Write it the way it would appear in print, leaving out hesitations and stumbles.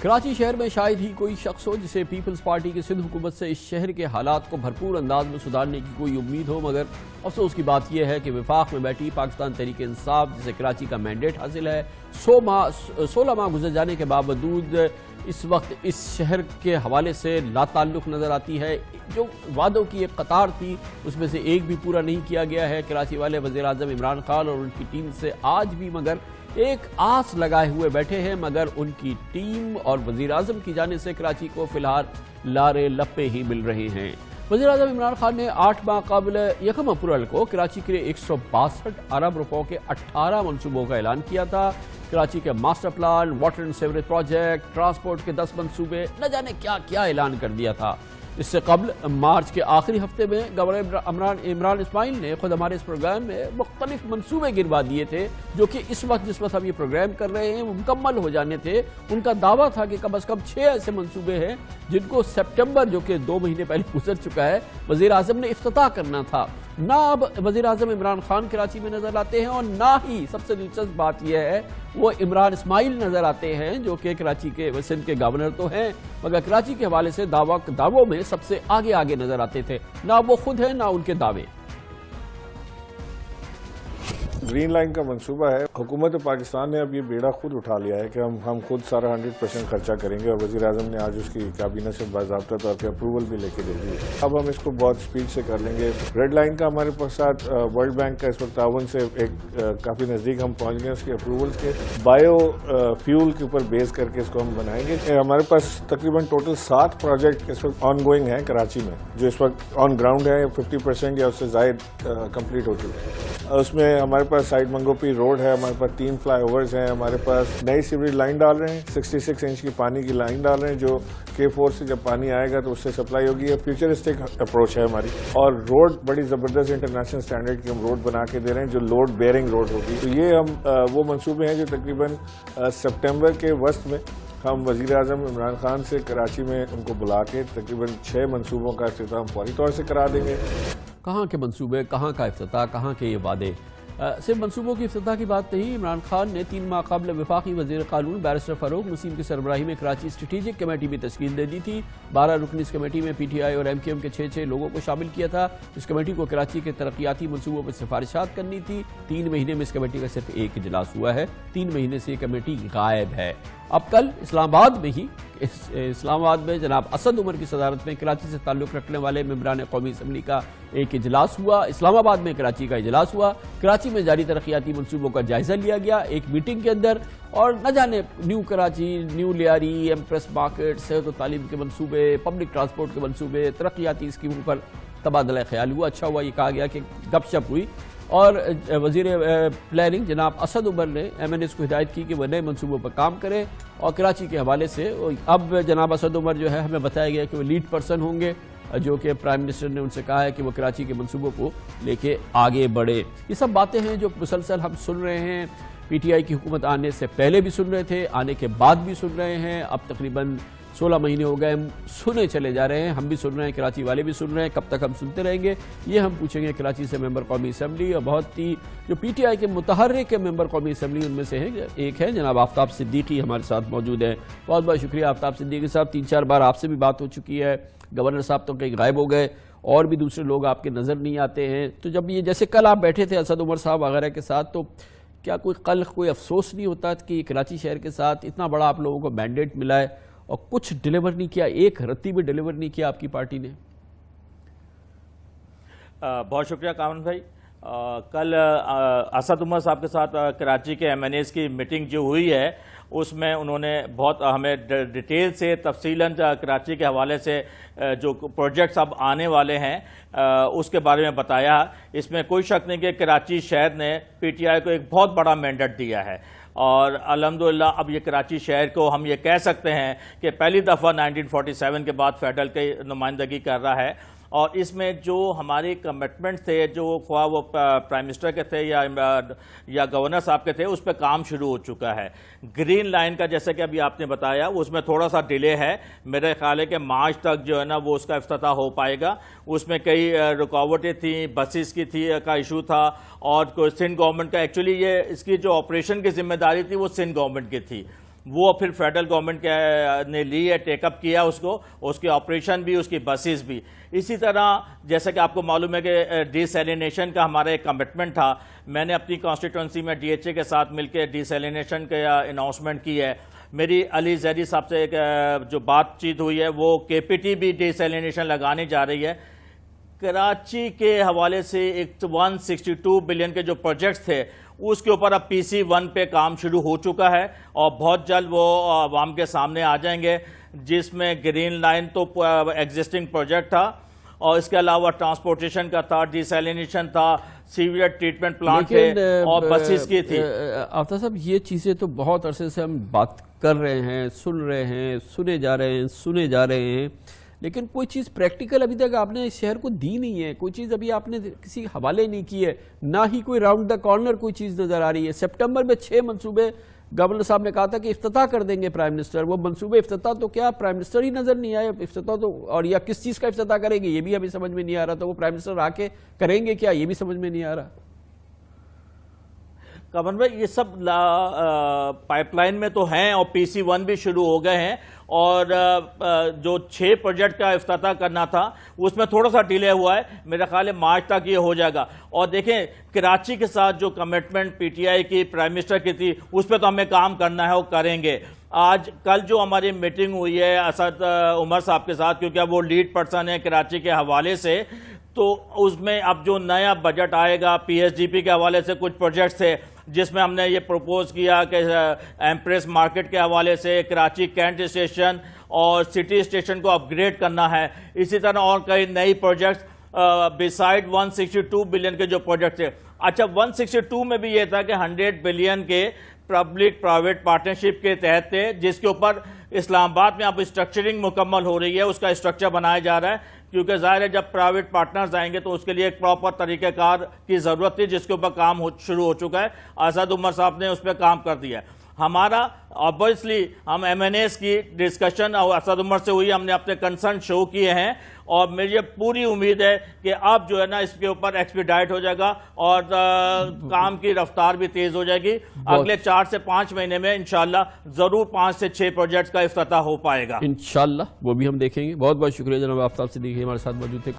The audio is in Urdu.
کراچی شہر میں شاید ہی کوئی شخص ہو جسے پیپلز پارٹی کی سندھ حکومت سے اس شہر کے حالات کو بھرپور انداز میں سدھارنے کی کوئی امید ہو، مگر افسوس کی بات یہ ہے کہ وفاق میں بیٹھی پاکستان تحریک انصاف، جسے کراچی کا مینڈیٹ حاصل ہے، 16 ماہ گزر جانے کے باوجود اس وقت اس شہر کے حوالے سے لا تعلق نظر آتی ہے۔ جو وعدوں کی ایک قطار تھی اس میں سے ایک بھی پورا نہیں کیا گیا ہے۔ کراچی والے وزیر اعظم عمران خان اور ان کی ٹیم سے آج بھی مگر ایک آس لگائے ہوئے بیٹھے ہیں، مگر ان کی ٹیم اور وزیر اعظم کی جانب سے کراچی کو فی الحال لارے لپے ہی مل رہے ہیں۔ وزیر اعظم عمران خان نے 8 ماہ قبل 1 اپریل کو کراچی کے لیے 162 ارب روپوں کے 18 منصوبوں کا اعلان کیا تھا۔ کراچی کے master plan, water and sewerage project, transport کے 10 منصوبے، نہ جانے کیا کیا اعلان کر دیا تھا۔ اس سے قبل مارچ کے آخری ہفتے میں گورنر عمران اسماعیل نے خود ہمارے اس پروگرام میں مختلف منصوبے گروا دیے تھے، جو کہ اس وقت جس وقت ہم یہ پروگرام کر رہے ہیں وہ مکمل ہو جانے تھے۔ ان کا دعویٰ تھا کہ کم از کم 6 ایسے منصوبے ہیں جن کو سپٹمبر، جو کہ 2 مہینے پہلے گزر چکا ہے، وزیر اعظم نے افتتاح کرنا تھا۔ نہ اب وزیر اعظم عمران خان کراچی میں نظر آتے ہیں، اور نہ ہی سب سے دلچسپ بات یہ ہے وہ عمران اسماعیل نظر آتے ہیں، جو کہ کراچی کے سندھ کے گورنر تو ہیں، مگر کراچی کے حوالے سے دعووں میں سب سے آگے نظر آتے تھے۔ نہ وہ خود ہیں نہ ان کے دعوے۔ گرین لائن کا منصوبہ ہے، حکومت پاکستان نے اب یہ بیڑا خود اٹھا لیا ہے کہ ہم خود سارا 100% خرچہ کریں گے، اور وزیر اعظم نے آج اس کی کابینہ سے باضابطہ طور پہ اپروول بھی لے کے دے دی ہے۔ اب ہم اس کو بہت سپیڈ سے کر لیں گے۔ ریڈ لائن کا ہمارے پاس ساتھ ورلڈ بینک کا اس وقت تعاون سے ایک کافی نزدیک ہم پہنچ گئے اس کے اپروولس کے۔ بایو فیول کے اوپر بیس کر کے اس کو ہم بنائیں گے۔ ہمارے پاس تقریباً ٹوٹل 7 پروجیکٹ اس وقت آن گوئنگ ہیں کراچی میں، جو اس وقت آن گراؤنڈ ہے، 50% یا اس سے زائد کمپلیٹ ہو چکے ہیں۔ اس میں ہمارے پاس سائڈ منگو پی روڈ ہے، ہمارے پاس 3 فلائی اوورز ہیں، ہمارے پاس نئی سیوریج لائن ڈال رہے ہیں، 66 انچ کی پانی کی لائن ڈال رہے ہیں، جو K4 سے جب پانی آئے گا تو اس سے سپلائی ہوگی۔ یہ فیوچرسٹک اپروچ ہے ہماری، اور روڈ بڑی زبردست انٹرنیشنل سٹینڈرڈ کی ہم روڈ بنا کے دے رہے ہیں، جو لوڈ بیئرنگ روڈ ہوگی۔ تو یہ ہم وہ منصوبے ہیں جو تقریباً سپٹمبر کے وسط میں ہم وزیر اعظم عمران خان سے کراچی میں ان کو بلا کے تقریباً 6 منصوبوں کا افتتاح فوری طور سے کرا دیں گے۔ کہاں کے منصوبے، کہاں کا افتتاح، کہاں کے یہ وعدے؟ صرف منصوبوں کی افتتاح کی بات نہیں۔ عمران خان نے 3 ماہ قبل وفاقی وزیر قانون بیرسٹر فاروق نسیم کی سربراہی میں کراچی اسٹریٹجک کمیٹی بھی تشکیل دے دی تھی۔ 12 رکنی اس کمیٹی میں PTI اور MQM کے 6 لوگوں کو شامل کیا تھا۔ اس کمیٹی کو کراچی کے ترقیاتی منصوبوں پر سفارشات کرنی تھی۔ 3 مہینے میں اس کمیٹی کا صرف 1 اجلاس ہوا ہے۔ 3 مہینے سے یہ کمیٹی غائب ہے۔ اب کل اسلام آباد میں جناب اسد عمر کی صدارت میں کراچی سے تعلق رکھنے والے ممبران قومی اسمبلی کا ایک اجلاس ہوا۔ اسلام آباد میں کراچی کا اجلاس ہوا۔ کراچی میں جاری ترقیاتی منصوبوں کا جائزہ لیا گیا ایک میٹنگ کے اندر، اور نہ جانے new Karachi, new Lyari, empress market, صحت و تعلیم کے منصوبے، پبلک ٹرانسپورٹ کے منصوبے، ترقیاتی اسکیموں پر تبادلہ خیال ہوا۔ اچھا ہوا یہ کہا گیا کہ گپ شپ ہوئی، اور وزیر پلاننگ جناب اسد عمر نے MNAs کو ہدایت کی کہ وہ نئے منصوبوں پر کام کریں، اور کراچی کے حوالے سے اب جناب اسد عمر جو ہے ہمیں بتایا گیا کہ وہ لیڈ پرسن ہوں گے، جو کہ پرائم منسٹر نے ان سے کہا ہے کہ وہ کراچی کے منصوبوں کو لے کے آگے بڑھے۔ یہ سب باتیں ہیں جو مسلسل ہم سن رہے ہیں، PTI کی حکومت آنے سے پہلے بھی سن رہے تھے، آنے کے بعد بھی سن رہے ہیں۔ اب تقریباً 16 مہینے ہو گئے، ہم سنے چلے جا رہے ہیں، ہم بھی سن رہے ہیں، کراچی والے بھی سن رہے ہیں۔ کب تک ہم سنتے رہیں گے یہ ہم پوچھیں گے کراچی سے ممبر قومی اسمبلی، اور بہت ہی جو PTI کے متحرک ممبر قومی اسمبلی ان میں سے ایک ہے جناب آفتاب صدیقی ہمارے ساتھ موجود ہیں۔ بہت بہت شکریہ آفتاب صدیقی صاحب، 3-4 بار آپ سے بھی بات ہو چکی ہے، گورنر صاحب تو کہیں غائب ہو گئے، اور بھی دوسرے لوگ آپ کے نظر نہیں آتے ہیں۔ تو جب یہ جیسے کل آپ بیٹھے تھے اسد عمر صاحب وغیرہ کے ساتھ، تو کیا کوئی قلق، کوئی افسوس نہیں ہوتا کہ یہ کراچی شہر کے ساتھ اتنا بڑا آپ لوگوں کو مینڈیٹ ملا ہے اور کچھ ڈیلیور نہیں کیا، ایک رتی بھی ڈیلیور نہیں کیا آپ کی پارٹی نے؟ بہت شکریہ کامن بھائی۔ کل اسد عمر صاحب کے ساتھ کراچی کے MNAs کی میٹنگ جو ہوئی ہے، اس میں انہوں نے بہت ہمیں ڈیٹیل سے تفصیلاً کراچی کے حوالے سے جو پروجیکٹس اب آنے والے ہیں اس کے بارے میں بتایا۔ اس میں کوئی شک نہیں کہ کراچی شہر نے PTI کو ایک بہت بڑا مینڈیٹ دیا ہے، اور الحمدللہ اب یہ کراچی شہر کو ہم یہ کہہ سکتے ہیں کہ پہلی دفعہ 1947 کے بعد فیڈرل کی نمائندگی کر رہا ہے، اور اس میں جو ہمارے کمٹمنٹ تھے، جو خواہ وہ پرائم منسٹر کے تھے یا گورنر صاحب کے تھے، اس پہ کام شروع ہو چکا ہے۔ گرین لائن کا جیسے کہ ابھی آپ نے بتایا، اس میں تھوڑا سا ڈیلے ہے، میرے خیال ہے کہ مارچ تک جو ہے نا وہ اس کا افتتاح ہو پائے گا۔ اس میں کئی رکاوٹیں تھیں، بسیز کی تھی کا ایشو تھا، اور کوئی سندھ گورنمنٹ کا ایکچولی یہ اس کی جو آپریشن کی ذمہ داری تھی وہ سندھ گورنمنٹ کی تھی، وہ پھر فیڈرل گورنمنٹ نے لی ہے، ٹیک اپ کیا اس کے آپریشن بھی، اس کی بسیز بھی. اسی طرح جیسا کہ آپ کو معلوم ہے کہ ڈی سیلینیشن کا ہمارا ایک کمٹمنٹ تھا. میں نے اپنی کانسٹیٹوئنسی میں ڈی ایچ اے کے ساتھ مل کے ڈی سیلینیشن کا اناؤنسمنٹ کی ہے. میری علی زیدی صاحب سے جو بات چیت ہوئی ہے وہ کے پی ٹی بھی ڈی سیلینیشن لگانے جا رہی ہے. کراچی کے حوالے سے ایک 162 بلین کے جو پروجیکٹس تھے اس کے اوپر اب پی سی 1 پہ کام شروع ہو چکا ہے اور بہت جلد وہ عوام کے سامنے آ جائیں گے، جس میں گرین لائن تو ایگزسٹنگ پروجیکٹ تھا اور اس کے علاوہ ٹرانسپورٹیشن کا تھا، ڈی سیلینیشن تھا، سیویج ٹریٹمنٹ پلانٹ تھے اور بسیز کی تھی. آفتاب صاحب یہ چیزیں تو بہت عرصے سے ہم بات کر رہے ہیں، سن رہے ہیں، سنے جا رہے ہیں، لیکن کوئی چیز پریکٹیکل ابھی تک آپ نے اس شہر کو دی نہیں ہے. کوئی چیز ابھی آپ نے کسی حوالے نہیں کی ہے، نہ ہی کوئی راؤنڈ دا کارنر کوئی چیز نظر آ رہی ہے. سپٹمبر میں 6 منصوبے گورنر صاحب نے کہا تھا کہ افتتاح کر دیں گے پرائم منسٹر. وہ منصوبے افتتاح تو کیا پرائم منسٹر ہی نظر نہیں آئے افتتاح تو، اور یا کس چیز کا افتتاح کریں گے یہ بھی ہمیں سمجھ میں نہیں آ رہا. تو وہ پرائم منسٹر آ کے کریں گے کیا یہ بھی سمجھ میں نہیں آ رہا. کمر بھائی یہ سب پائپ لائن میں تو ہیں اور پی سی 1 بھی شروع ہو گئے ہیں، اور جو 6 پروجیکٹ کا افتتاح کرنا تھا اس میں تھوڑا سا ڈیلے ہوا ہے. میرا خیال ہے مارچ تک یہ ہو جائے گا. اور دیکھیں کراچی کے ساتھ جو کمٹمنٹ پی ٹی آئی کی پرائم منسٹر کی تھی اس پہ تو ہمیں کام کرنا ہے اور کریں گے. کل جو ہماری میٹنگ ہوئی ہے اسد عمر صاحب کے ساتھ، کیونکہ اب وہ لیڈ پرسن ہے کراچی کے حوالے سے، تو اس میں اب جو نیا بجٹ آئے گا پی ایس ڈی پی کے حوالے سے کچھ پروجیکٹس تھے جس میں ہم نے یہ پروپوز کیا کہ ایمپریس مارکیٹ کے حوالے سے کراچی کینٹ اسٹیشن اور سٹی اسٹیشن کو اپ گریڈ کرنا ہے. اسی طرح اور کئی نئی پروجیکٹس بیسائڈ 162 بلین کے جو پروجیکٹ تھے. اچھا 162 میں بھی یہ تھا کہ 100 بلین کے پبلک پرائیویٹ پارٹنرشپ کے تحت تھے، جس کے اوپر اسلام آباد میں اب اسٹرکچرنگ مکمل ہو رہی ہے، اس کا اسٹرکچر بنایا جا رہا ہے. کیونکہ ظاہر ہے جب پرائیویٹ پارٹنرز آئیں گے تو اس کے لیے ایک پراپر طریقہ کار کی ضرورت تھی، جس کے اوپر کام شروع ہو چکا ہے. اسد عمر صاحب نے اس پہ کام کر دیا ہے. ہمارا obviously ہم ایم این ایز کی ڈسکشن اسد عمر سے ہوئی، ہم نے اپنے کنسرن شو کیے ہیں اور مجھے پوری امید ہے کہ اب جو ہے نا اس کے اوپر ایکسپیڈائٹ ہو جائے گا اور کام کی رفتار بھی تیز ہو جائے گی. اگلے 4 سے 5 مہینے میں انشاءاللہ ضرور 5 سے 6 پروجیکٹس کا افتتاح ہو پائے گا انشاءاللہ. وہ بھی ہم دیکھیں گے. بہت بہت شکریہ جناب آفتاب صدیقی ہمارے ساتھ موجود تھے.